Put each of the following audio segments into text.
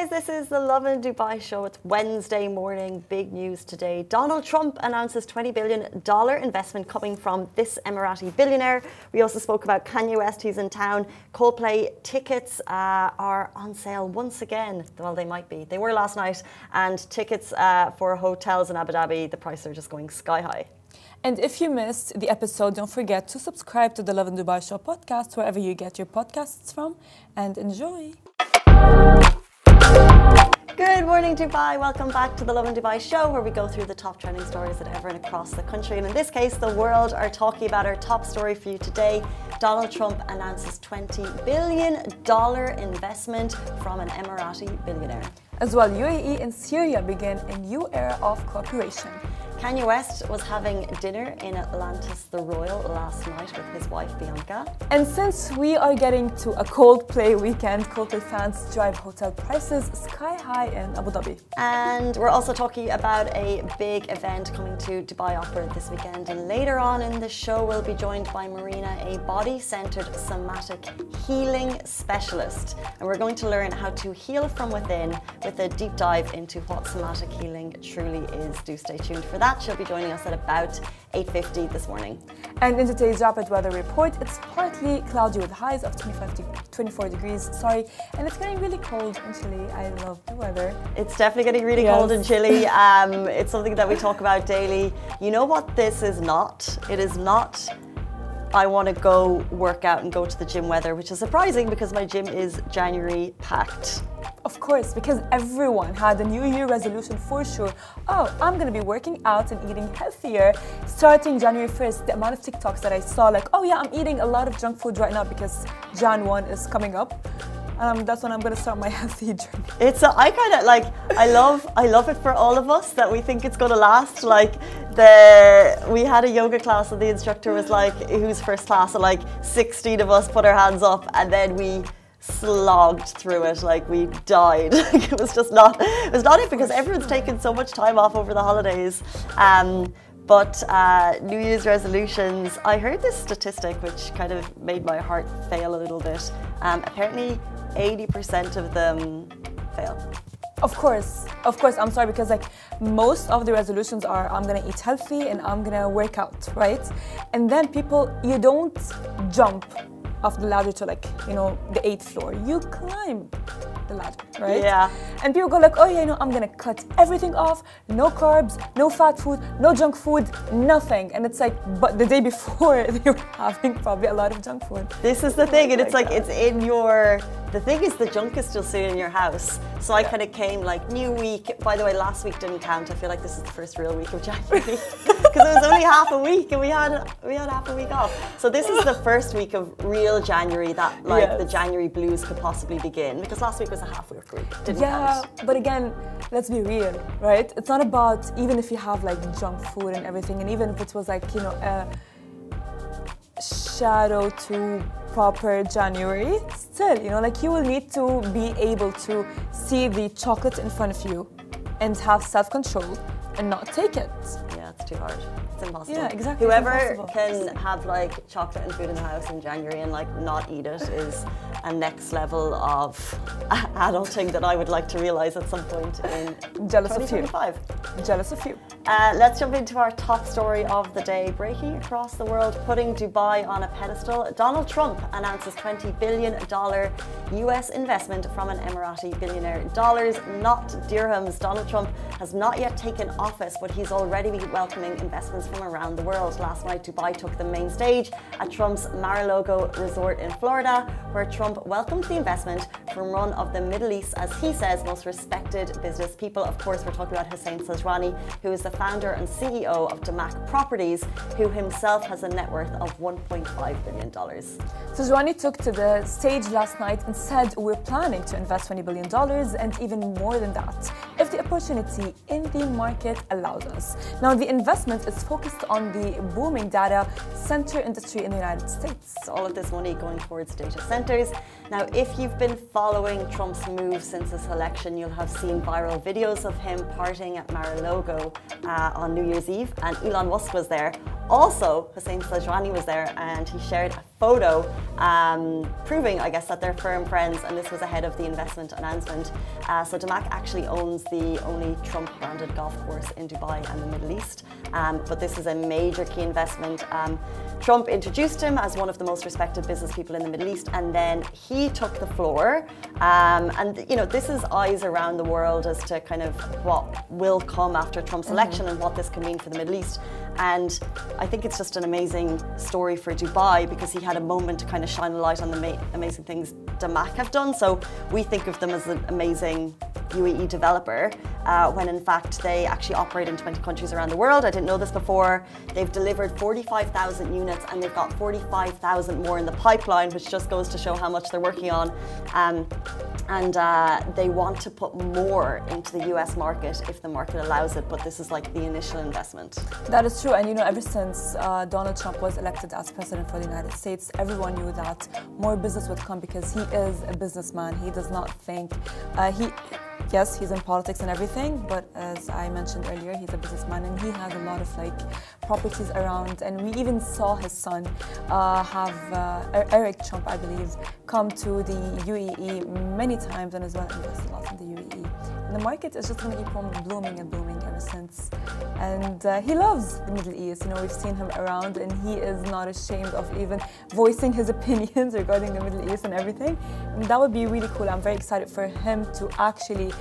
guys, this is the Lovin Dubai show. It's Wednesday morning. Big news today. Donald Trump announces $20 billion investment coming from this Emirati billionaire. We also spoke about Kanye West, who's in town. Coldplay tickets are on sale once again. Well, they might be. They were last night. And tickets for hotels in Abu Dhabi, the prices are just going sky high. And if you missed the episode, don't forget to subscribe to the Lovin Dubai Show podcast, wherever you get your podcasts from, and enjoy. Good morning, Dubai. Welcome back to the Lovin Dubai show, where we go through the top trending stories that ever and across the country. And in this case, the world are talking about our top story for you today. Donald Trump announces $20 billion investment from an Emirati billionaire. As well, UAE and Syria begin a new era of cooperation. Kanye West was having dinner in Atlantis, the Royal, last night with his wife Bianca. And since we are getting to a Coldplay weekend, Coldplay fans drive hotel prices sky high in Abu Dhabi. And we're also talking about a big event coming to Dubai Opera this weekend. And later on in the show, we'll be joined by Marina, a body-centered somatic healing specialist. And we're going to learn how to heal from within with a deep dive into what somatic healing truly is. Do stay tuned for that. She'll be joining us at about 8:50 this morning. And in today's rapid weather report, it's partly cloudy with highs of 24 degrees, and it's getting really cold and chilly. I love the weather. It's definitely getting really cold and chilly. It's something that we talk about daily. You know what this is not? It is not I want to go work out and go to the gym weather, which is surprising because my gym is January packed. Of course, because everyone had a New Year resolution for sure. Oh, I'm going to be working out and eating healthier starting January 1st. The amount of TikToks that I saw, like, oh yeah, I'm eating a lot of junk food right now because Jan 1 is coming up. That's when I'm going to start my healthy journey. I kind of like, I love it for all of us that we think it's going to last. Like, we had a yoga class and the instructor was like, who's first class? And like 16 of us put our hands up and then we slogged through it, like we died. It was not it because everyone's taken so much time off over the holidays. But New Year's resolutions, I heard this statistic which kind of made my heart fail a little bit. Apparently 80% of them fail. Of course, I'm sorry, because like most of the resolutions are I'm gonna eat healthy and I'm gonna work out, right? And then you don't jump off the ladder to, like, you know, the 8th floor. You climb the ladder, right? Yeah. And people go like, oh yeah, you know, I'm gonna cut everything off, no carbs, no fat food, no junk food, nothing. And it's like, but the day before they were having probably a lot of junk food. This is the thing, and it's like, it's in your, the thing is the junk is still sitting in your house. So I kind of came like new week. By the way, last week didn't count. I feel like this is the first real week of January because it was only half a week and we had half a week off. So this is the first week of real January that like the January blues could possibly begin, because last week was a half work week. Didn't count. But again, let's be real, right? It's not about, even if you have like junk food and everything, and even if it was like, you know, a shadow to proper January, still, you know, like you will need to be able to see the chocolate in front of you and have self-control and not take it. Yeah, it's too hard. It's impossible. Yeah, exactly. Whoever can have like chocolate and food in the house in January and like not eat it is a next level of adulting that I would like to realize at some point in 2025. Jealous of you. Let's jump into our top story of the day. Breaking across the world, putting Dubai on a pedestal. Donald Trump announces $20 billion US investment from an Emirati billionaire. Dollars, not dirhams. Donald Trump has not yet taken office, but he's already been welcoming investments from around the world. Last night, Dubai took the main stage at Trump's Mar-a-Lago resort in Florida, where Trump welcomed the investment from one of the Middle East's, as he says, most respected business people. Of course, we're talking about Hussein Sajrani, who is the founder and CEO of Dhabi Properties, who himself has a net worth of $1.5 billion. Sajrani took to the stage last night and said, we're planning to invest $20 billion and even more than that, if the opportunity in the market allows us. Now, the investment is focused on the booming data center industry in the United States. All of this money going towards data centers. Now, if you've been following Trump's moves since his election, you'll have seen viral videos of him partying at Mar-a-Lago on New Year's Eve, and Elon Musk was there. Also, Hussein Sajrani was there, and he shared a photo proving, I guess, that they're firm friends, and this was ahead of the investment announcement. So Damac actually owns the only Trump-branded golf course in Dubai and the Middle East, but this is a major key investment. Trump introduced him as one of the most respected business people in the Middle East, and then he took the floor. And you know, this is eyes around the world as to kind of what will come after Trump's election and what this can mean for the Middle East. And I think it's just an amazing story for Dubai, because he had a moment to kind of shine a light on the amazing things Damac have done. So we think of them as an amazing UAE developer, when in fact they actually operate in 20 countries around the world. I didn't know this before. They've delivered 45,000 units, and they've got 45,000 more in the pipeline, which just goes to show how much they're working on. And they want to put more into the US market if the market allows it, but this is like the initial investment. That is true, and you know, ever since Donald Trump was elected as president for the United States, everyone knew that more business would come, because he is a businessman. He does not think, yes, he's in politics and everything, but as I mentioned earlier, he's a businessman, and he has a lot of like properties around. And we even saw his son Eric Trump, I believe, come to the UAE many times, and as well invest a lot in the UAE. And the market is just going to keep on blooming and blooming ever since. And he loves the Middle East. You know, we've seen him around, and he is not ashamed of even voicing his opinions regarding the Middle East and everything. And that would be really cool. I'm very excited for him to actually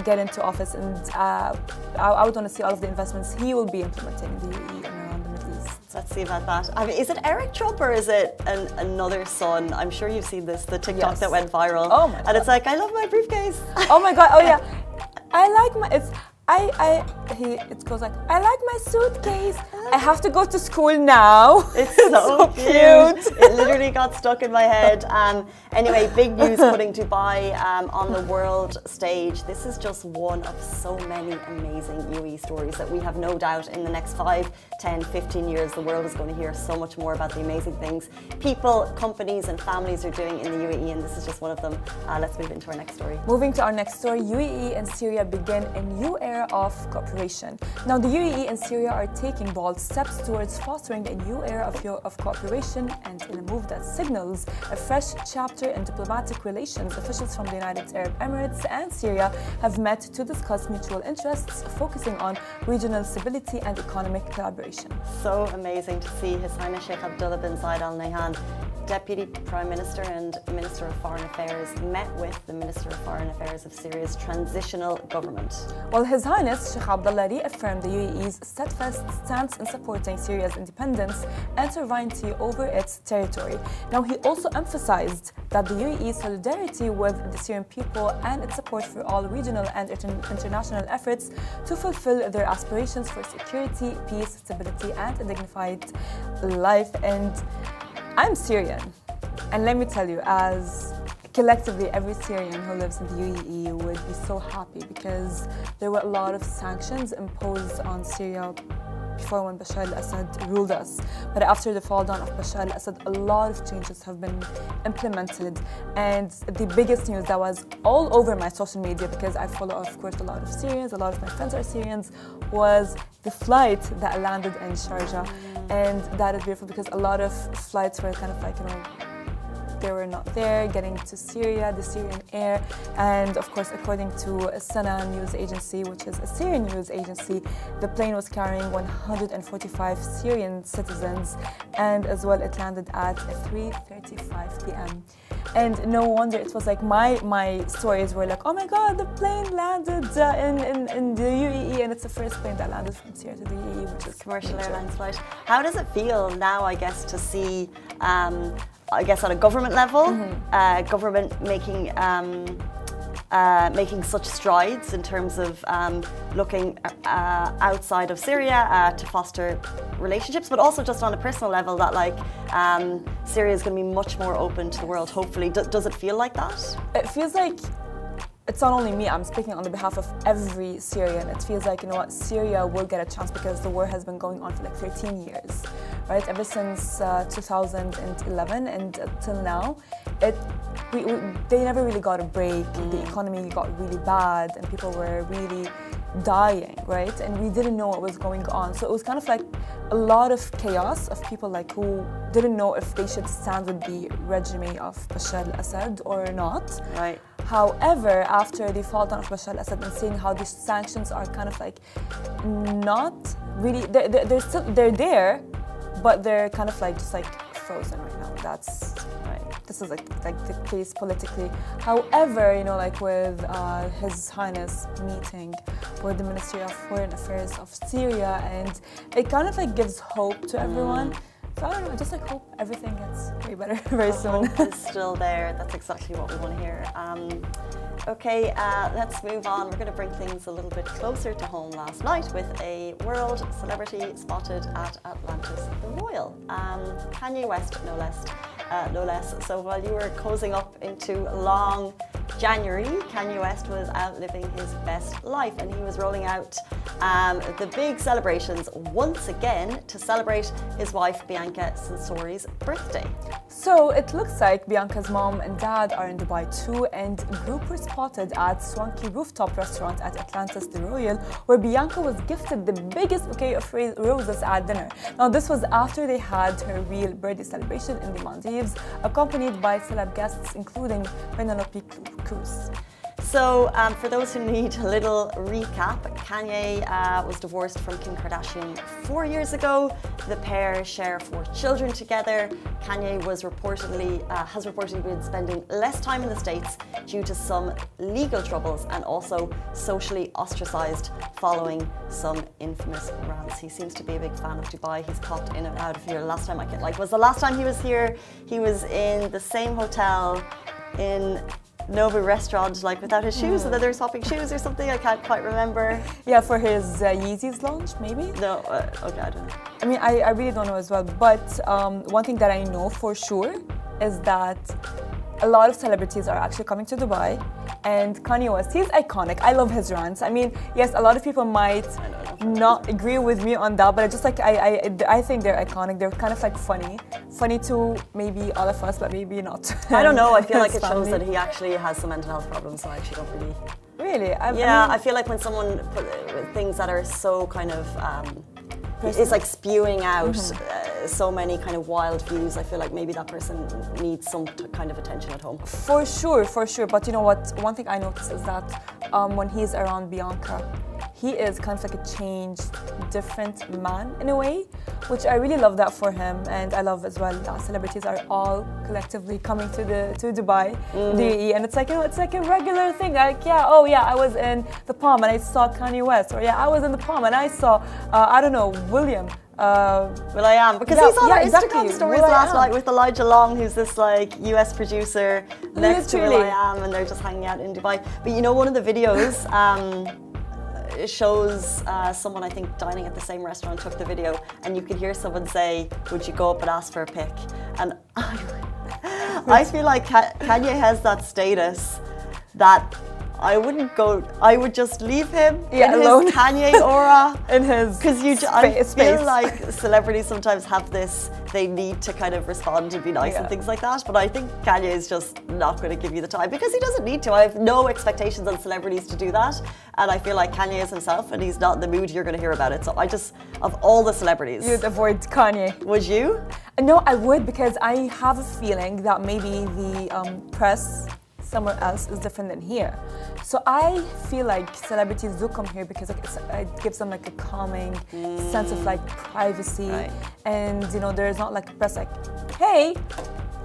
get into office, and I would want to see all of the investments he will be implementing in the UAE and around the Middle East. Let's see about that. I mean, is it Eric Trump or is it another son? I'm sure you've seen this, the TikTok that went viral. Oh my God. And it's like, I love my briefcase. Oh my God, oh yeah. I like my, it goes like, I like my suitcase. I have to go to school now. It's so cute. It literally got stuck in my head. Anyway, big news putting Dubai on the world stage. This is just one of so many amazing UAE stories that we have no doubt in the next 5, 10, 15 years, the world is going to hear so much more about the amazing things people, companies and families are doing in the UAE, and this is just one of them. Let's move into our next story. Moving to our next story, UAE and Syria begin a new era of cooperation. Now, the UAE and Syria are taking bold steps towards fostering a new era of cooperation, and in a move that signals a fresh chapter in diplomatic relations, officials from the United Arab Emirates and Syria have met to discuss mutual interests, focusing on regional stability and economic collaboration. So amazing to see His Highness Sheikh Abdullah bin Zayed Al Nahyan, Deputy Prime Minister and Minister of Foreign Affairs, met with the Minister of Foreign Affairs of Syria's transitional government. Well, His Highness Sheikh Abdullah reaffirmed the UAE's steadfast stance in supporting Syria's independence and sovereignty over its territory. Now, he also emphasized that the UAE's solidarity with the Syrian people and its support for all regional and international efforts to fulfill their aspirations for security, peace, stability, and a dignified life. And I'm Syrian, and let me tell you, as collectively every Syrian who lives in the UAE would be so happy, because there were a lot of sanctions imposed on Syria before, when Bashar al-Assad ruled us. But after the fall down of Bashar al-Assad, a lot of changes have been implemented. And the biggest news that was all over my social media, because I follow, of course, a lot of Syrians, a lot of my friends are Syrians, was the flight that landed in Sharjah. And that is beautiful, because a lot of flights were kind of like, you know, they were not there, getting to Syria, the Syrian air. And of course, according to Sana news agency, which is a Syrian news agency, the plane was carrying 145 Syrian citizens, and as well it landed at 3:35 p.m. And no wonder, it was like my stories were like, oh my God, the plane landed in the UAE, and it's the first plane that landed from Syria to the UAE, which is commercial airlines flight. How does it feel now, I guess, to see I guess at a government level, government making such strides in terms of looking outside of Syria to foster relationships, but also just on a personal level that like Syria is going to be much more open to the world, hopefully. Does it feel like that? It feels like it's not only me, I'm speaking on the behalf of every Syrian. It feels like, you know what, Syria will get a chance, because the war has been going on for like 13 years, right? Ever since 2011 and till now, they never really got a break. The economy got really bad, and people were really dying, right? And we didn't know what was going on. So it was kind of like a lot of chaos of people like who didn't know if they should stand with the regime of Bashar al-Assad or not. Right. However, after the fall down of Bashar al-Assad and seeing how these sanctions are kind of like not really, they're there, but they're kind of like just like frozen right now. That's right. This is like the case politically. However, you know, like with His Highness meeting with the Ministry of Foreign Affairs of Syria, and it kind of like gives hope to everyone. So I don't know, just like hope everything gets way better very soon. Hope is still there. That's exactly what we want to hear. Okay, let's move on. We're going to bring things a little bit closer to home last night with a world celebrity spotted at Atlantis, the Royal. Kanye West, no less. So while you were cozying up into long January, Kanye West was out living his best life, and he was rolling out the big celebrations once again to celebrate his wife Bianca Sensori's birthday. So it looks like Bianca's mom and dad are in Dubai too, and a group were spotted at swanky rooftop restaurant at Atlantis, the Royal, where Bianca was gifted the biggest bouquet of roses at dinner. Now this was after they had her real birthday celebration in the Maldives, accompanied by celeb guests including Penelope Cruz. So for those who need a little recap, Kanye was divorced from Kim Kardashian 4 years ago. The pair share 4 children together. Kanye was has reportedly been spending less time in the States due to some legal troubles and also socially ostracized following some infamous rants. He seems to be a big fan of Dubai. He's popped in and out of here. Last time was the last time he was here, he was in the same hotel in Nobu restaurant, like without his shoes, and then they were swapping shoes or something. I can't quite remember. Yeah, for his Yeezys launch, maybe? No, okay, I don't know. I mean, I really don't know as well, but one thing that I know for sure is that a lot of celebrities are actually coming to Dubai, and Kanye West, he's iconic. I love his rants. I mean, yes, a lot of people might not agree with me on that, but I just like, I think they're iconic. They're kind of like funny to maybe all of us, but maybe not. I don't know, I feel like it shows that he actually has some mental health problems, so I actually don't really... Really? I mean, I feel like when someone put things that are so kind of, it's like spewing out so many kind of wild views, I feel like maybe that person needs some kind of attention at home. For sure. But you know what? One thing I noticed is that when he's around Bianca, he is kind of like a changed, different man in a way, which I really love that for him. And I love as well that celebrities are all collectively coming to Dubai, the UAE, and it's like, you know, it's like a regular thing. Like, yeah, oh yeah, I was in the Palm and I saw Kanye West, or yeah, I was in the Palm and I saw, I don't know, William. Will.i.am, because he's on our Instagram stories last night with Elijah Long, who's this like US producer next to Will.i.am, and they're just hanging out in Dubai. But you know, one of the videos it shows someone, I think, dining at the same restaurant took the video, and you could hear someone say, would you go up and ask for a pic? And I feel like Kanye has that status that I wouldn't go, I would just leave him in alone. His Kanye aura. In his Because I feel like celebrities sometimes have this, they need to kind of respond and be nice and things like that. But I think Kanye is just not going to give you the time because he doesn't need to. I have no expectations on celebrities to do that. And I feel like Kanye is himself and he's not in the mood, you're going to hear about it. So I just, of all the celebrities. You'd avoid Kanye. Would you? No, I would, because I have a feeling that maybe the press somewhere else is different than here. So I feel like celebrities do come here because it gives them like a calming sense of like privacy, and you know, there's not like a press like, hey,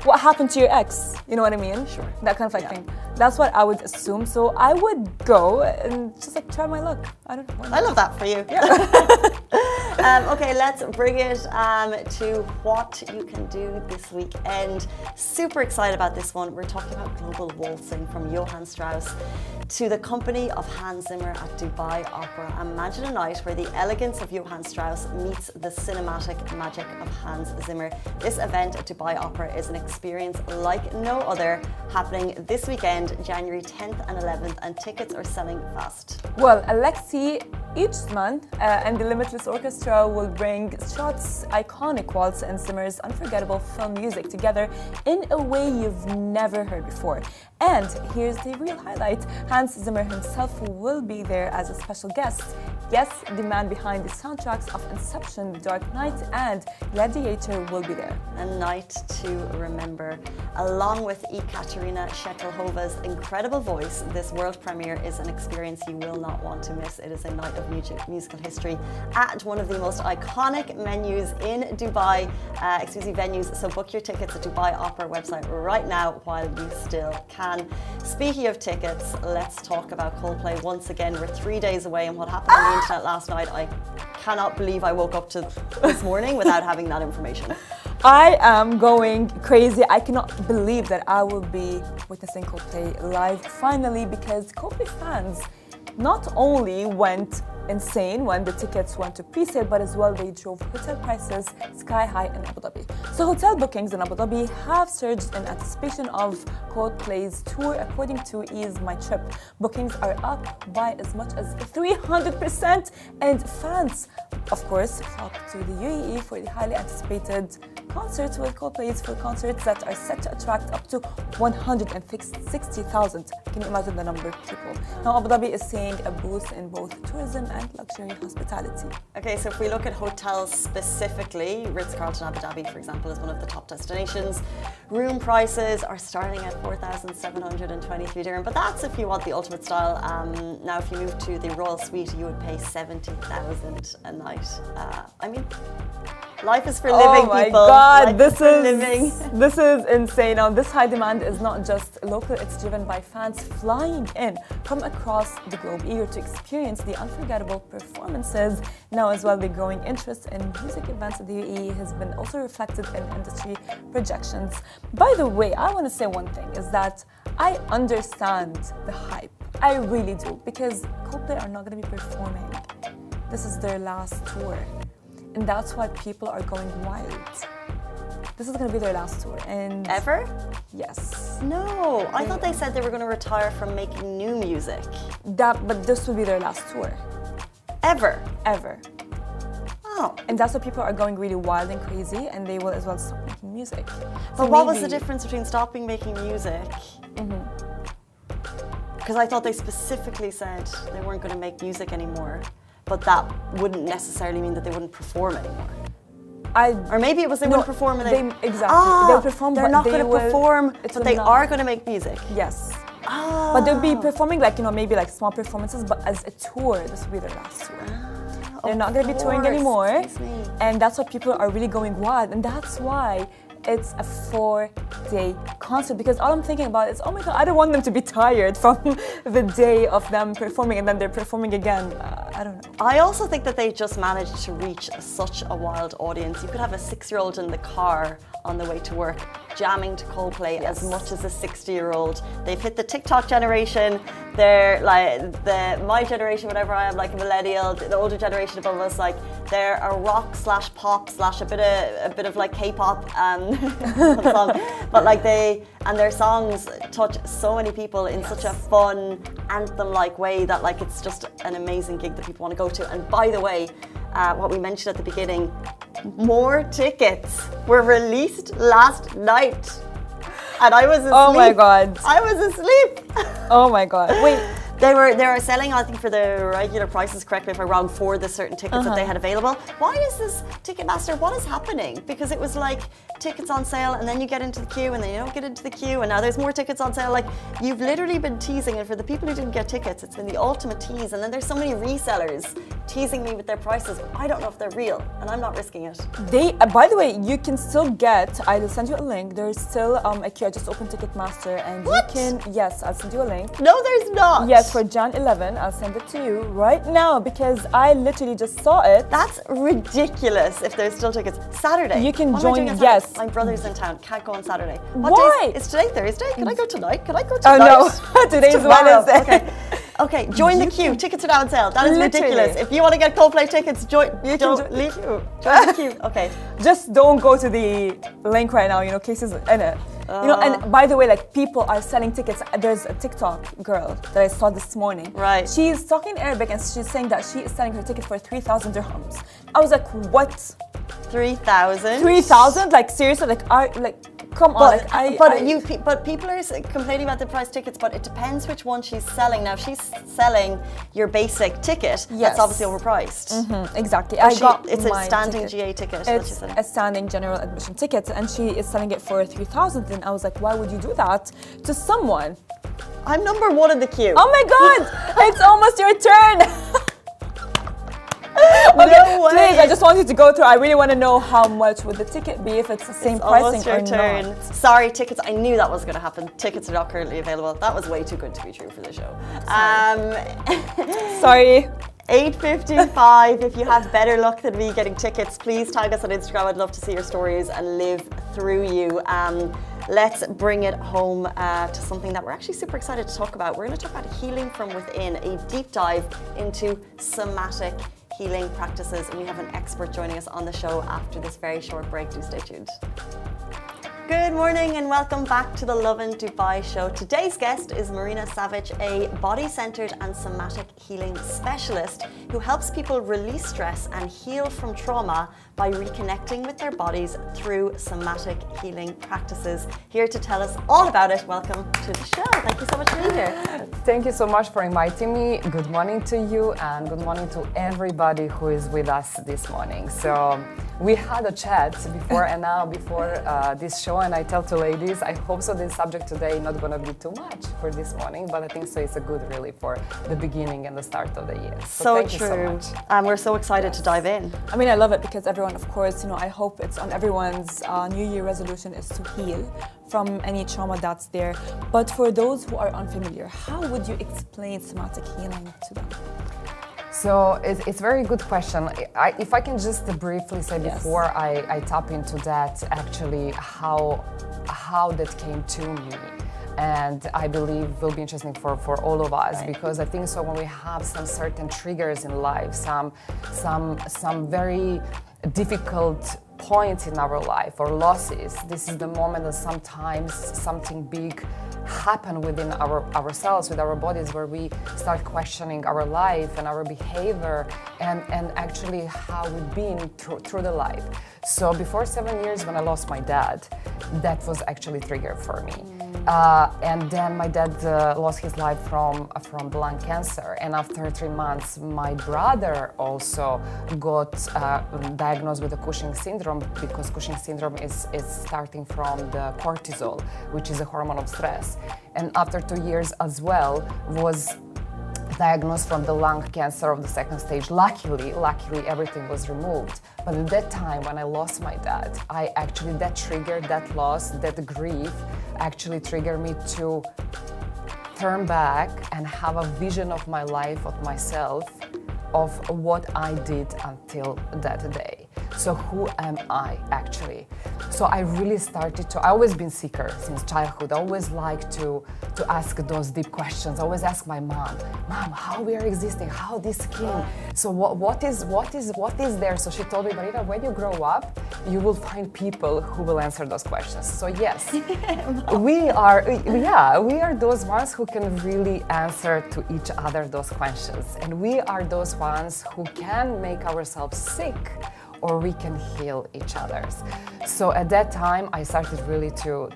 what happened to your ex? You know what I mean? Sure. That kind of like thing. That's what I would assume. So I would go and just like try my luck. I don't know. I love that for you. Yeah. Okay, let's bring it to what you can do this weekend. Super excited about this one. We're talking about global waltzing from Johann Strauss to the company of Hans Zimmer at Dubai Opera. Imagine a night where the elegance of Johann Strauss meets the cinematic magic of Hans Zimmer. This event at Dubai Opera is an experience like no other. happening this weekend, January 10th and 11th, and tickets are selling fast. Well, Alexei Eastman and the Limitless Orchestra will bring Schot's iconic waltz and Zimmer's unforgettable film music together in a way you've never heard before. And here's the real highlight. Hans Zimmer himself will be there as a special guest. Yes, the man behind the soundtracks of Inception, The Dark Knight, and Gladiator will be there. A night to remember. Along with Ekaterina Shekelhova's incredible voice, this world premiere is an experience you will not want to miss. It is a night of musical history at one of the most iconic venues in Dubai, exclusive venues. So book your tickets at Dubai Opera website right now while you still can. Speaking of tickets, let's talk about Coldplay once again. We're 3 days away, and what happened on the internet last night, I cannot believe I woke up to this morning without having that information. I am going crazy. I cannot believe that I will be witnessing Coldplay live finally, because Coldplay fans not only went insane when the tickets went to pre-sale, but as well they drove hotel prices sky high in Abu Dhabi. So hotel bookings in Abu Dhabi have surged in anticipation of Coldplay's tour. According to Ease My Trip, bookings are up by as much as 300%, and fans, of course, flock to the UAE for the highly anticipated concerts with Coldplay's full concerts that are set to attract up to 160,000. Can you imagine the number of people? Now Abu Dhabi is seeing a boost in both tourism and luxury hospitality. Okay, so if we look at hotels specifically, Ritz-Carlton Abu Dhabi, for example, is one of the top destinations. Room prices are starting at 4,723 dirham, but that's if you want the ultimate style. Now, if you move to the Royal Suite, you would pay 70,000 a night. I mean, life is for living, people. Oh my God, Life this is insane. Now, this high demand is not just local, it's driven by fans flying in from across the globe, eager to experience the unforgettable performances. Now, as well, the growing interest in music events at the UAE has been also reflected in industry projections. By the way, I want to say one thing, is that I understand the hype. I really do, because Coldplay are not going to be performing. This is their last tour. And that's why people are going wild. This is going to be their last tour. And ever? Yes. No, I thought they said they were going to retire from making new music. But this will be their last tour. Ever? Ever. Oh. And that's why people are going really wild and crazy, and they will as well stop making music. But what was the difference between stopping making music? Because I thought they specifically said they weren't going to make music anymore. But that wouldn't necessarily mean that they wouldn't perform anymore. Or maybe it was they wouldn't perform and exactly. They'll perform, they're not going to perform, but they are going to make music. Yes. But they'll be performing like, maybe like small performances, but as a tour, this will be their last tour. They're not going to be touring anymore. And that's why people are really going wild. And that's why it's a 4-day concert, because all I'm thinking about is, oh my God, I don't want them to be tired from the day of them performing and then they're performing again. I don't know. I also think that they just managed to reach such a wild audience. You could have a 6-year-old in the car on the way to work jamming to Coldplay as much as a 60-year-old. They've hit the TikTok generation. They're like my generation, whatever I am, like a millennial, the older generation above us, like they're a rock / pop / a bit of like K-pop song. But like their songs touch so many people in such a fun anthem-like way that like it's just an amazing gig that people want to go to. And by the way, what we mentioned at the beginning, more tickets were released last night. And I was asleep. Oh my God. I was asleep. Oh my God. Wait. They were selling, I think, for the regular prices, correct me if I'm wrong, for the certain tickets that they had available. Why is this Ticketmaster, what is happening? Because it was like tickets on sale and then you get into the queue and then you don't get into the queue and now there's more tickets on sale. Like, you've literally been teasing, and for the people who didn't get tickets, it's been the ultimate tease. And then there's so many resellers teasing me with their prices. I don't know if they're real and I'm not risking it. By the way, you can still get, I'll send you a link, there's still a queue. I just opened Ticketmaster and what? You can, yes, I'll send you a link. No, there's not. Yes, for Jan 11, I'll send it to you right now because I literally just saw it. That's ridiculous if there's still tickets. Saturday. You can join, yes. My brother's in town, can't go on Saturday. Why? Is today Thursday? Can I go tonight? Can I go tonight? Oh no, today's Wednesday. Okay. Okay, join the queue. Tickets are now on sale. That is ridiculous. If you want to get Coldplay tickets, join the queue. Join the queue. Okay. Just don't go to the link right now, cases in it. You know, and by the way, like people are selling tickets. There's a TikTok girl that I saw this morning. Right. She's talking Arabic and she's saying that she is selling her ticket for 3,000 dirhams. I was like, what? 3,000? 3,000? Like seriously? Come on. But people are complaining about the price tickets, but it depends which one she's selling. Now, if she's selling your basic ticket, that's obviously overpriced. Exactly. It's a standing GA ticket. It's a standing general admission ticket, and she is selling it for 3,000. And I was like, why would you do that to someone? I'm number one in the queue. Oh my God! It's almost your turn. Okay, no way. Please, I just wanted to go through. I really want to know how much would the ticket be if it's the same pricing or not. Sorry, tickets. I knew that was going to happen. Tickets are not currently available. That was way too good to be true for the show. Sorry. 8:55. If you have better luck than me getting tickets, please tag us on Instagram. I'd love to see your stories and live through you. Let's bring it home to something that we're actually super excited to talk about. We're going to talk about healing from within, a deep dive into somatic healing practices, and we have an expert joining us on the show after this very short break. Do stay tuned. Good morning and welcome back to the Lovin Dubai show. Today's guest is Marina Savage, a body-centered and somatic healing specialist who helps people release stress and heal from trauma by reconnecting with their bodies through somatic healing practices. Here to tell us all about it, welcome to the show. Thank you so much for being here. Thank you so much for inviting me. Good morning to you and good morning to everybody who is with us this morning. So we had a chat before and now before this show, and I tell to ladies, I hope so this subject today not going to be too much for this morning, but I think so it's a good really for the beginning and the start of the year. So thank true. You so much. And we're so excited to dive in. I mean, I love it because everyone, of course, you know, I hope it's on everyone's New Year resolution is to heal from any trauma that's there. But for those who are unfamiliar, how would you explain somatic healing to them? So it's a very good question. If I can just briefly say before I tap into that, actually how that came to me. And I believe will be interesting for all of us, because I think so when we have some certain triggers in life, some very difficult points in our life or losses, this is the moment that sometimes something big happen within ourselves, with our bodies, where we start questioning our life and our behavior and actually how we've been through the life. So before 7 years when I lost my dad, that was actually trigger for me. And then my dad lost his life from lung cancer, and after 3 months my brother also got diagnosed with the Cushing syndrome, because Cushing syndrome is starting from the cortisol, which is a hormone of stress. And after 2 years as well was diagnosed from the lung cancer of the 2nd stage. Luckily everything was removed. But at that time when I lost my dad, that triggered, that loss, that grief actually triggered me to turn back and have a vision of my life, of myself, of what I did until that day. So who am I actually? So I really started to, I always been seeker since childhood. I always like to ask those deep questions. I always ask my mom, how we are existing, how this came. So what is there? So she told me, Marina, when you grow up, you will find people who will answer those questions. So yes, we are those ones who can really answer to each other those questions. And we are those ones who can make ourselves sick, or we can heal each other's. So at that time, I started really to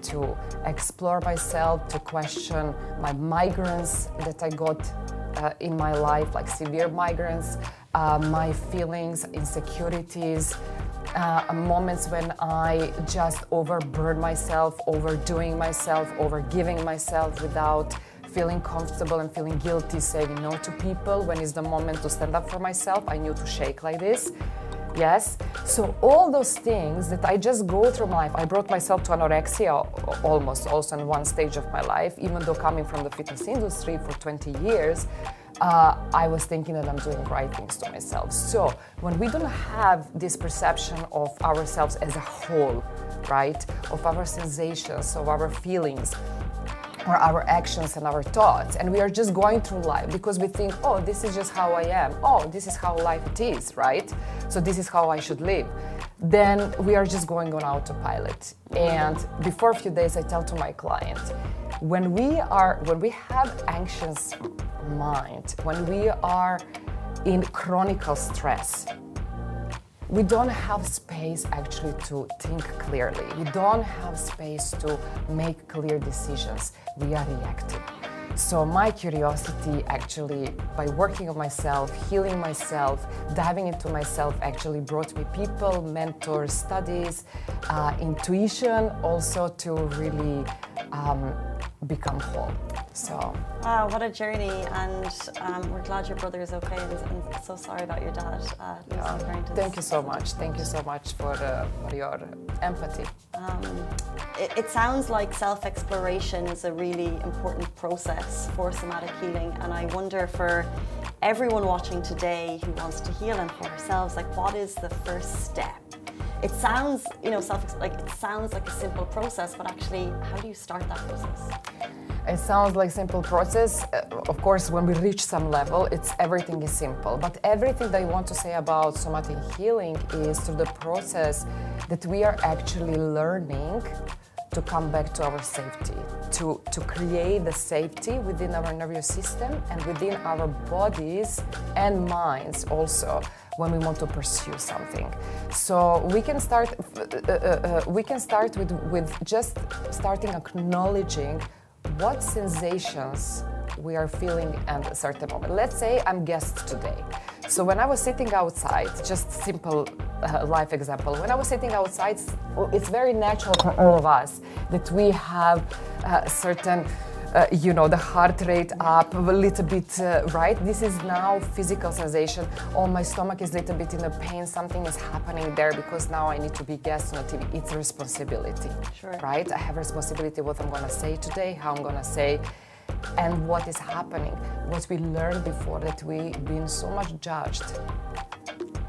explore myself, to question my migraines that I got in my life, like severe migraines, my feelings, insecurities, moments when I just overburdened myself, overdoing myself, overgiving myself without feeling comfortable and feeling guilty, saying no to people when it's the moment to stand up for myself. I knew to shake like this. Yes, so all those things that I just go through life, I brought myself to anorexia almost also in one stage of my life, even though coming from the fitness industry for 20 years, I was thinking that I'm doing right things to myself. So when we don't have this perception of ourselves as a whole, right, of our sensations, of our feelings, or our actions and our thoughts, and we are just going through life because we think, oh, this is just how I am, oh, this is how life it is, right? So this is how I should live. then we are just going on autopilot. And before a few days, I tell to my client, when we have anxious mind, when we are in chronic stress, we don't have space actually to think clearly. We don't have space to make clear decisions. We are reactive. So my curiosity actually, by working on myself, healing myself, diving into myself, actually brought me people, mentors, studies, intuition, also to really become whole. So. Wow, what a journey, and we're glad your brother is okay, and so sorry about your dad losing parents. Thank you so much. Thank you so much for your empathy. It sounds like self-exploration is a really important process for somatic healing, and I wonder for everyone watching today who wants to heal and for ourselves, like, what is the first step? It sounds, it sounds like a simple process, but actually, how do you start that process? It sounds like a simple process. Of course, when we reach some level, everything is simple. But everything that I want to say about somatic healing is through the process that we are actually learning to come back to our safety, to create the safety within our nervous system and within our bodies and minds also, when we want to pursue something. So we can start with just starting acknowledging what sensations we are feeling at a certain moment. Let's say I'm guest today. So when I was sitting outside, just simple life example, when I was sitting outside, it's very natural for all of us that we have certain the heart rate up a little bit, right? This is now physical sensation. Oh, my stomach is a little bit in a pain. Something is happening there because now I need to be guest on the TV. It's a responsibility, right? I have responsibility what I'm going to say today, how I'm going to say, and what is happening. What we learned before, that we've been so much judged,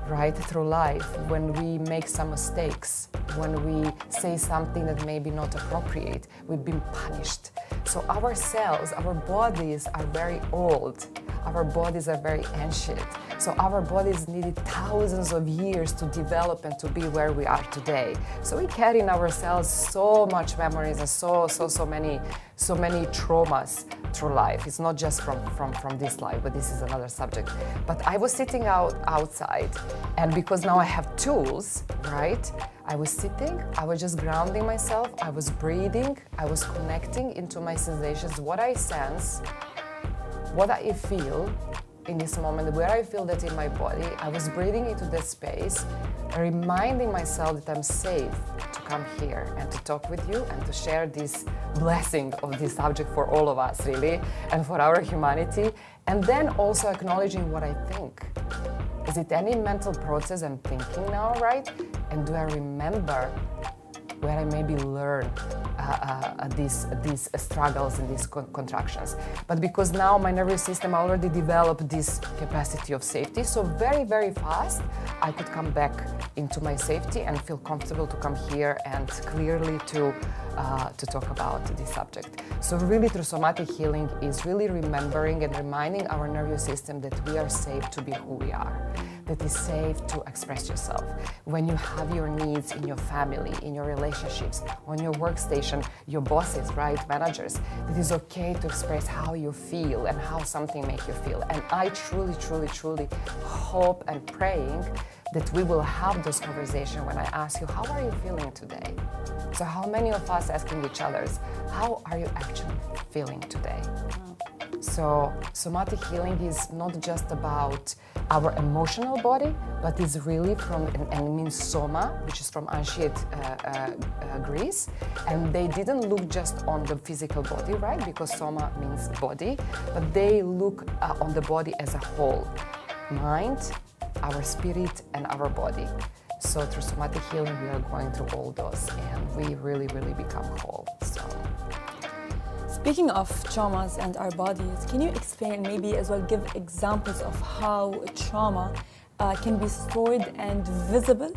right, through life, when we make some mistakes, when we say something that may be not appropriate, we've been punished. So our cells, our bodies are very old. Our bodies are very ancient. So our bodies needed thousands of years to develop and to be where we are today. So we carry in ourselves so much memories and so many traumas through life. It's not just from this life, but this is another subject. But I was sitting outside, and because now I have tools, right? I was sitting, I was just grounding myself, I was breathing, I was connecting into my sensations, what I sense, what I feel in this moment, where I feel that in my body. I was breathing into that space, reminding myself that I'm safe to come here and to talk with you and to share this blessing of this subject for all of us, really, and for our humanity. And then also acknowledging what I think. Is it any mental process I'm thinking now, right? And do I remember where I maybe learn these struggles and these contractions? But because now my nervous system already developed this capacity of safety, so very, very fast I could come back into my safety and feel comfortable to come here and clearly to talk about this subject. So really, through somatic healing is really remembering and reminding our nervous system that we are safe to be who we are, that it's safe to express yourself. When you have your needs in your family, in your relationships, on your workstation, your bosses, right, managers, it is okay to express how you feel and how something makes you feel. And I truly, truly, truly hope and praying that we will have those conversations when I ask you, how are you feeling today? So how many of us asking each other, how are you actually feeling today? So somatic healing is not just about our emotional body, but it's really from, and it means soma, which is from ancient Greece. And they didn't look just on the physical body, right? Because soma means body, but they look on the body as a whole. Mind, our spirit, and our body. So through somatic healing, we are going through all those, and we really, really become whole. So. Speaking of traumas and our bodies, can you explain, maybe as well give examples of how trauma can be stored and visible?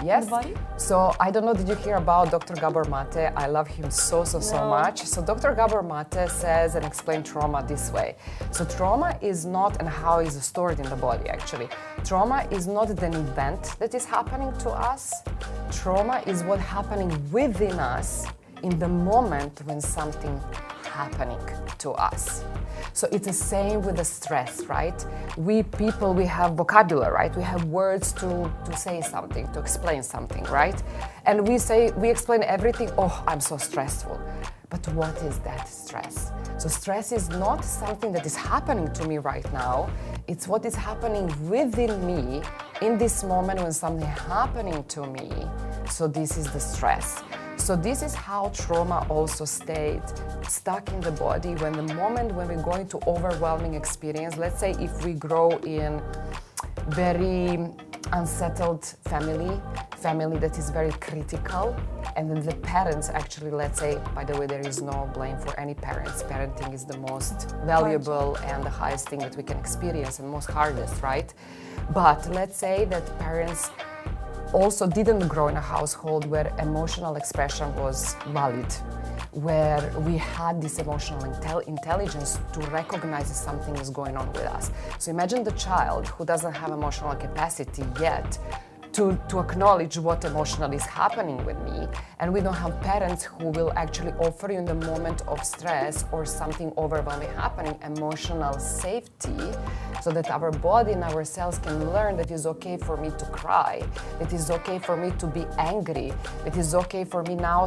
Yes. in the body? So I don't know, did you hear about Dr. Gabor Mate? I love him so much. So Dr. Gabor Mate says and explains trauma this way. So trauma is not, and how is stored in the body actually. Trauma is not an event that is happening to us. Trauma is what happening within us in the moment when something happening to us. So it's the same with the stress, right? We people, we have vocabulary, right? We have words to say something, to explain something, right? And we explain everything, oh, I'm so stressful. But what is that stress? So stress is not something that is happening to me right now. It's what is happening within me in this moment when something happening to me. So this is the stress. So this is how trauma also stayed stuck in the body when the moment when we're going to overwhelming experience, let's say if we grow in very unsettled family that is very critical, and then the parents actually, let's say, by the way, there is no blame for any parents. Parenting is the most valuable and the highest thing that we can experience and most hardest, right? But let's say that parents also didn't grow in a household where emotional expression was valid, where we had this emotional intelligence to recognize that something is going on with us. So imagine the child who doesn't have emotional capacity yet to acknowledge what emotionally is happening with me, and we don't have parents who will actually offer you in the moment of stress or something overwhelming happening emotional safety, so that our body and our cells can learn that it's okay for me to cry, that it's okay for me to be angry, that it's okay for me now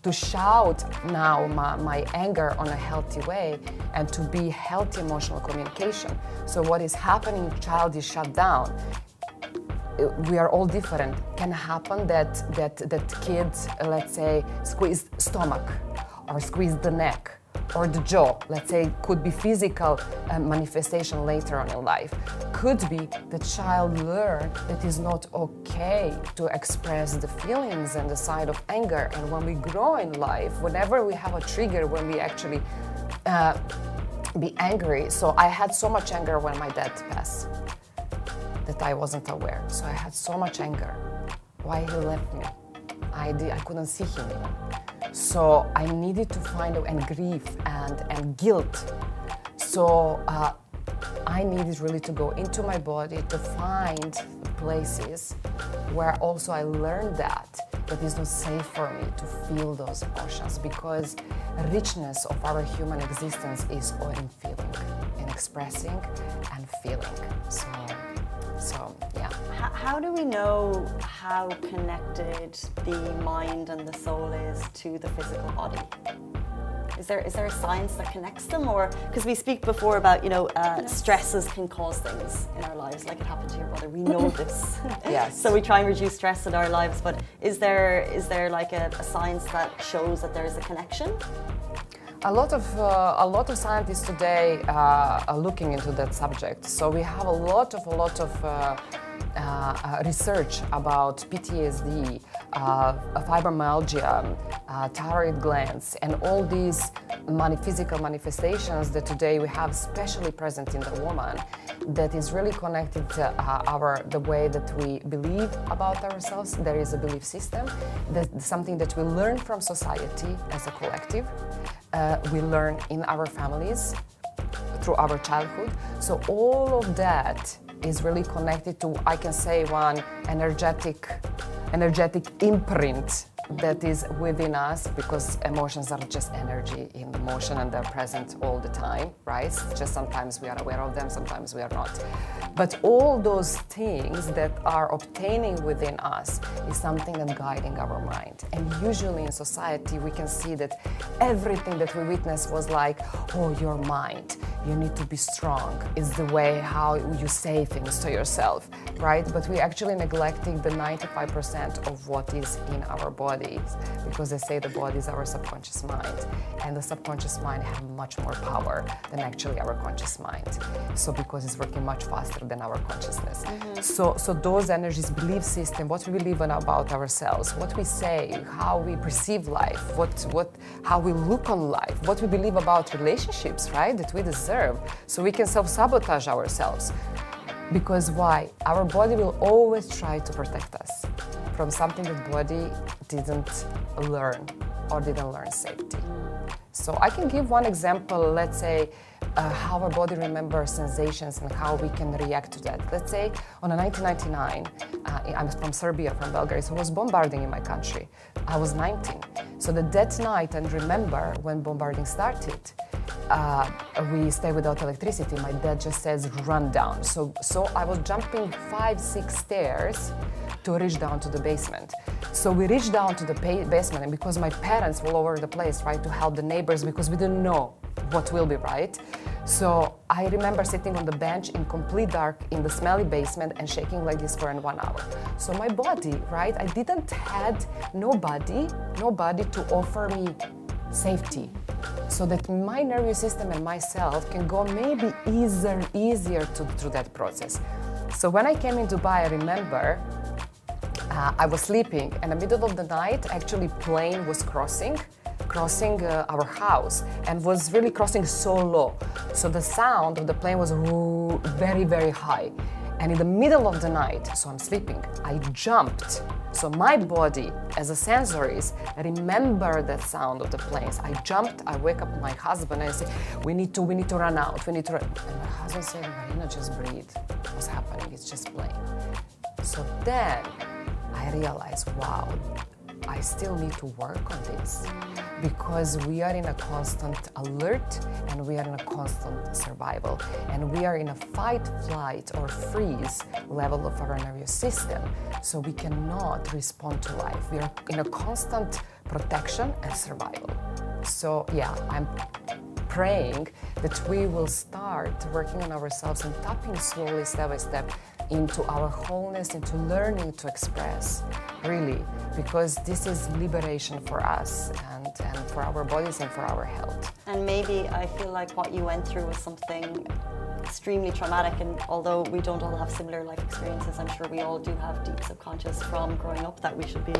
to shout now my anger on a healthy way, and to be healthy emotional communication. So what is happening, child is shut down. We are all different. Can happen that kids, let's say, squeeze stomach or squeeze the neck or the jaw. Let's say could be physical manifestation later on in life. Could be the child learn that it's not okay to express the feelings and the side of anger. And when we grow in life, whenever we have a trigger, when we actually be angry. So I had so much anger when my dad passed, that I wasn't aware. So I had so much anger. Why he left me? I couldn't see him even. So I needed to find out, and grief and guilt. So I needed really to go into my body to find places where also I learned that it's not safe for me to feel those emotions, because richness of our human existence is all in feeling, in expressing and feeling. So yeah. How do we know how connected the mind and the soul is to the physical body? Is there a science that connects them, or because we speak before about stresses can cause things in our lives, like it happened to your brother. We know this. Yes. So we try and reduce stress in our lives, but is there like a science that shows that there is a connection? A lot of scientists today are looking into that subject. So we have a lot of research about PTSD, fibromyalgia, thyroid glands, and all these physical manifestations that today we have, especially present in the woman, that is really connected to the way that we believe about ourselves. There is a belief system, that's something that we learn from society as a collective. We learn in our families through our childhood. So all of that is really connected to, I can say, one energetic imprint that is within us, because emotions are just energy in motion and they're present all the time, right? Just sometimes we are aware of them, sometimes we are not. But all those things that are obtaining within us is something that's guiding our mind. And usually in society we can see that everything that we witness was like, oh, your mind, you need to be strong, is the way how you say things to yourself, right? But we're actually neglecting the 95% of what is in our bodies, because they say the body is our subconscious mind, and the subconscious mind has much more power than actually our conscious mind. So because it's working much faster than our consciousness. Mm-hmm. So those energies, belief system, what we believe in about ourselves, what we say, how we perceive life, how we look on life, what we believe about relationships, right, that we deserve. So we can self-sabotage ourselves. Because why? Our body will always try to protect us from something that body didn't learn or didn't learn safety. So I can give one example, let's say, how our body remembers sensations and how we can react to that. Let's say on a 1999, I'm from Serbia, from Belgrade, so it was bombarding in my country. I was 19. So that night, and remember when bombarding started, we stay without electricity. My dad just says, run down. So I was jumping 5-6 stairs to reach down to the basement. So we reached down to the basement, and because my parents were all over the place, right, to help the neighbors, because we didn't know what will be right. So I remember sitting on the bench in complete dark in the smelly basement and shaking like this for 1 hour. So my body, right, I didn't had nobody to offer me safety, so that my nervous system and myself can go maybe easier through that process. So when I came in Dubai, I remember I was sleeping, and in the middle of the night, actually plane was crossing our house, and was really crossing so low. So the sound of the plane was very, very high. And in the middle of the night, so I'm sleeping, I jumped. So my body, as a sensories, remember that sound of the planes. I jumped, I wake up my husband and I say, we need to run out, we need to run. And my husband said, Marina, just breathe. What's happening? It's just plane. So then I realized, wow, I still need to work on this, because we are in a constant alert and we are in a constant survival, and we are in a fight, flight or freeze level of our nervous system, so we cannot respond to life. We are in a constant protection and survival. So yeah, I'm praying that we will start working on ourselves and tapping slowly, step by step, into our wholeness, into learning to express, really, because this is liberation for us and for our bodies and for our health. And maybe I feel like what you went through was something extremely traumatic, and although we don't all have similar life experiences, I'm sure we all do have deep subconscious from growing up that we should be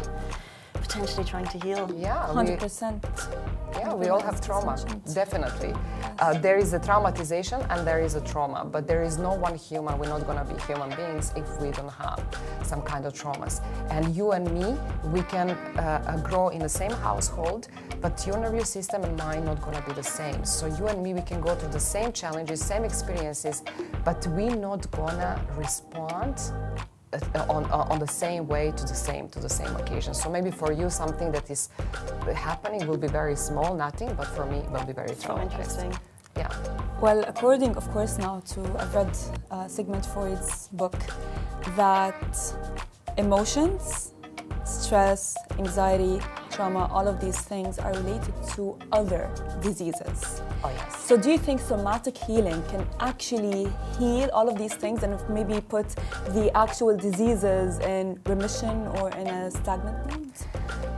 potentially trying to heal. Yeah, 100%. Yeah, we all have trauma, definitely. There is a traumatization and there is a trauma, but there is no one human. We're not going to be human beings if we don't have some kind of traumas. And you and me, we can grow in the same household, but your nervous system and mine not going to be the same. So you and me, we can go through the same challenges, same experiences, but we're not going to respond on the same way to the same occasion. So maybe for you something that is happening will be very small, nothing, but for me it will be very traumatizing. So interesting. Yeah. Well, according, of course, now to I've read Sigmund Freud's book, that emotions, stress, anxiety, trauma, all of these things are related to other diseases. Oh yes. So do you think somatic healing can actually heal all of these things and maybe put the actual diseases in remission or in a stagnant mode?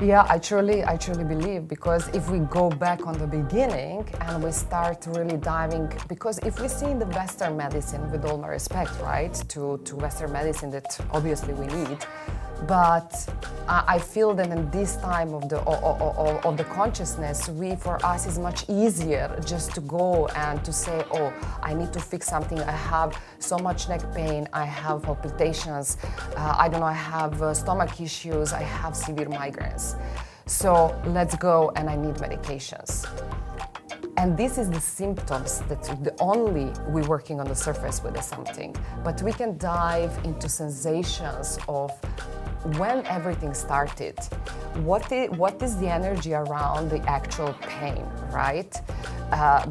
Yeah, I truly believe, because if we go back on the beginning and we start really diving, because if we see in the Western medicine, with all my respect, right, to Western medicine that obviously we need, but I feel that in this time of the consciousness, for us is much easier just to go and to say, oh, I need to fix something. I have so much neck pain. I have palpitations. I don't know. I have stomach issues. I have severe migraines. So let's go, and I need medications. And this is the symptoms that we're working on the surface with something, but we can dive into sensations of when everything started. What is the energy around the actual pain, right?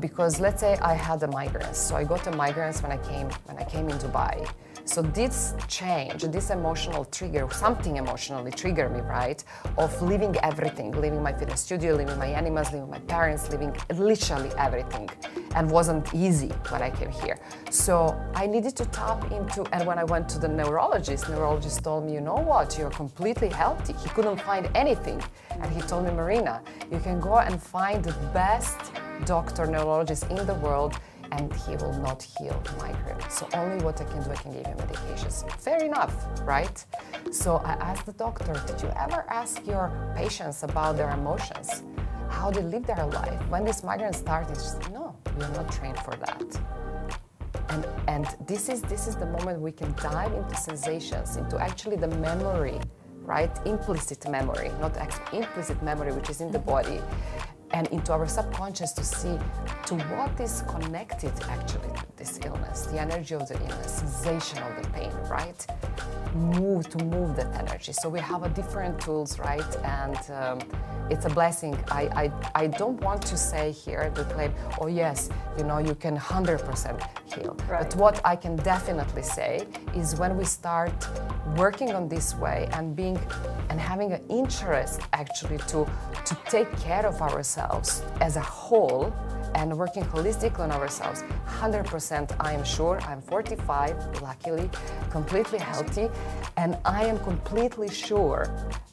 Because let's say I had a migraine, so I got a migraines when I came in Dubai. So this change, this emotional trigger, something emotionally triggered me, right? Of leaving everything, leaving my fitness studio, leaving my animals, leaving my parents, leaving literally everything. And wasn't easy when I came here. So I needed to tap into, and when I went to the neurologist told me, you know what, you're completely healthy. He couldn't find anything. And he told me, Marina, you can go and find the best neurologist in the world, and he will not heal migraine. So only what I can do, I can give you medications. Fair enough, right? So I asked the doctor, did you ever ask your patients about their emotions? How they live their life? When this migraine started, she said, no, we are not trained for that. And this is the moment we can dive into sensations, into actually the memory right? Implicit memory, not implicit memory, which is in the body, and into our subconscious to see to what is connected actually to this illness, the energy of the illness, sensation of the pain, right? To move that energy. So we have a different tools, right? And it's a blessing. I don't want to say here to claim, oh yes, you know, you can 100% heal. Right. But what I can definitely say is when we start working on this way and having an interest actually to take care of ourselves as a whole and working holistically on ourselves, 100% I am sure, I'm 45, luckily, completely healthy, and I am completely sure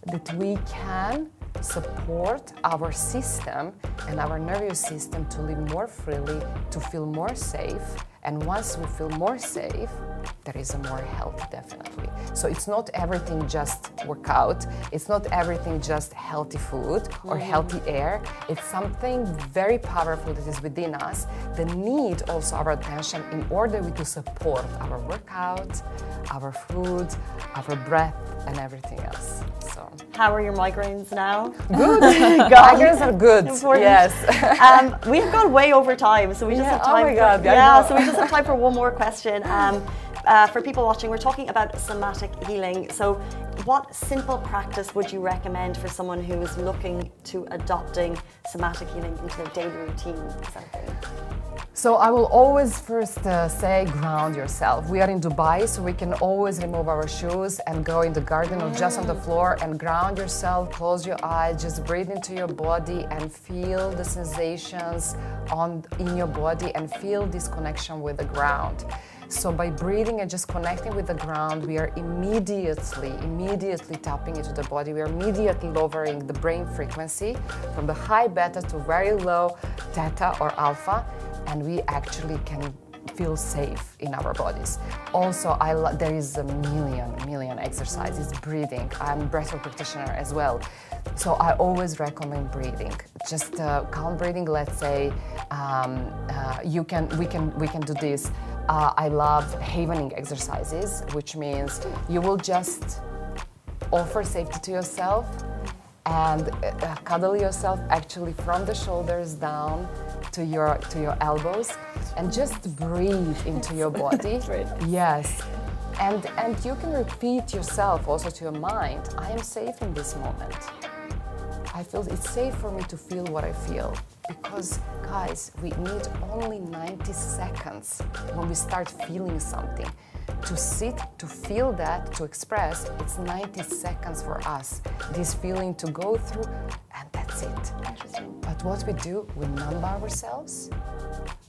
that we can support our system and our nervous system to live more freely, to feel more safe, and once we feel more safe, there is a more health, definitely. So it's not everything just workout, it's not everything just healthy food or healthy air, it's something very powerful that is within us that need also our attention in order to support our workout, our food, our breath, and everything else. So, how are your migraines now? Good. Migraines are good. Important. Yes. We have gone way over time, so we just have time. Oh my God. So we just have time for one more question. For people watching, we're talking about somatic healing. So, what simple practice would you recommend for someone who is looking to adopting somatic healing into their daily routine? Is that okay? So I will always first say ground yourself. We are in Dubai, so we can always remove our shoes and go in the garden or just on the floor and ground yourself, close your eyes, just breathe into your body and feel the sensations in your body and feel this connection with the ground. So by breathing and just connecting with the ground, we are immediately tapping into the body. We are immediately lowering the brain frequency from the high beta to very low theta or alpha, and we actually can feel safe in our bodies. Also, there is a million exercises, breathing. I'm a breathwork practitioner as well. So I always recommend breathing. Just calm breathing, let's say, we can do this. I love havening exercises, which means you will just offer safety to yourself and cuddle yourself actually from the shoulders down to your elbows and just breathe into your body. Right. Yes. And you can repeat yourself also to your mind, I am safe in this moment. I feel it's safe for me to feel what I feel. Because, guys, we need only 90 seconds when we start feeling something. To sit, to feel that, to express, it's 90 seconds for us. This feeling to go through, and that's it. But what we do, we numb ourselves,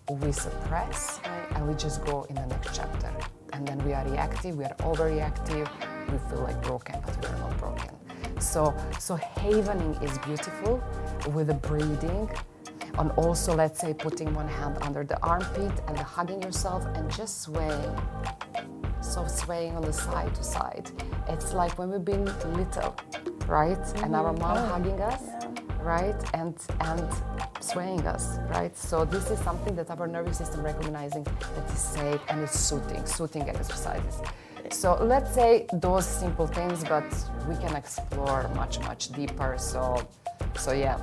we suppress, and we just go in the next chapter. And then we are reactive, we are overreactive, we feel like broken, but we are not broken. So havening is beautiful with the breathing. And also, let's say, putting one hand under the armpit and hugging yourself and just swaying. So swaying on the side to side. It's like when we've been little, right? And our mom hugging us, right? And swaying us, right? So this is something that our nervous system recognizing that is safe and it's soothing exercises. So let's say those simple things, but we can explore much deeper. So yeah.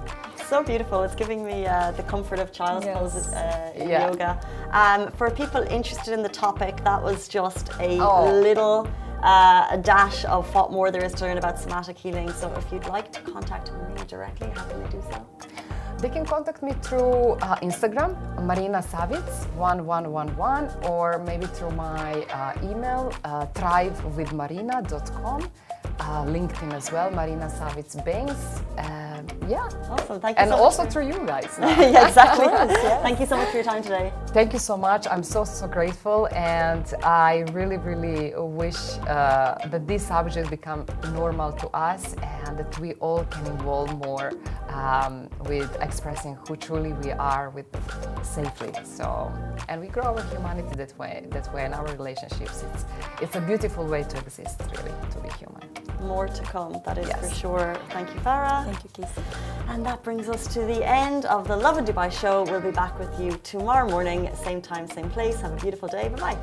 So beautiful. It's giving me the comfort of child's pose yoga. For people interested in the topic, that was just a little a dash of what more there is to learn about somatic healing. So if you'd like to contact Marina directly, how can they do so? They can contact me through Instagram, Marina Savitz 1111, or maybe through my email, thrivewithmarina.com. LinkedIn as well, Marina Savitz Banks. Awesome. Thank you. And so also much through you guys. Yeah, exactly. Thank you so much for your time today. Thank you so much. I'm so grateful, and I really wish that this subject become normal to us and that we all can involve more with expressing who truly we are safely. So, and we grow our humanity that way in our relationships. It's a beautiful way to exist, really, to be human. More to come, that is for sure. Thank you, Farah. Thank you, Casey. And that brings us to the end of the Lovin Dubai show. We'll be back with you tomorrow morning, same time, same place. Have a beautiful day. Bye-bye.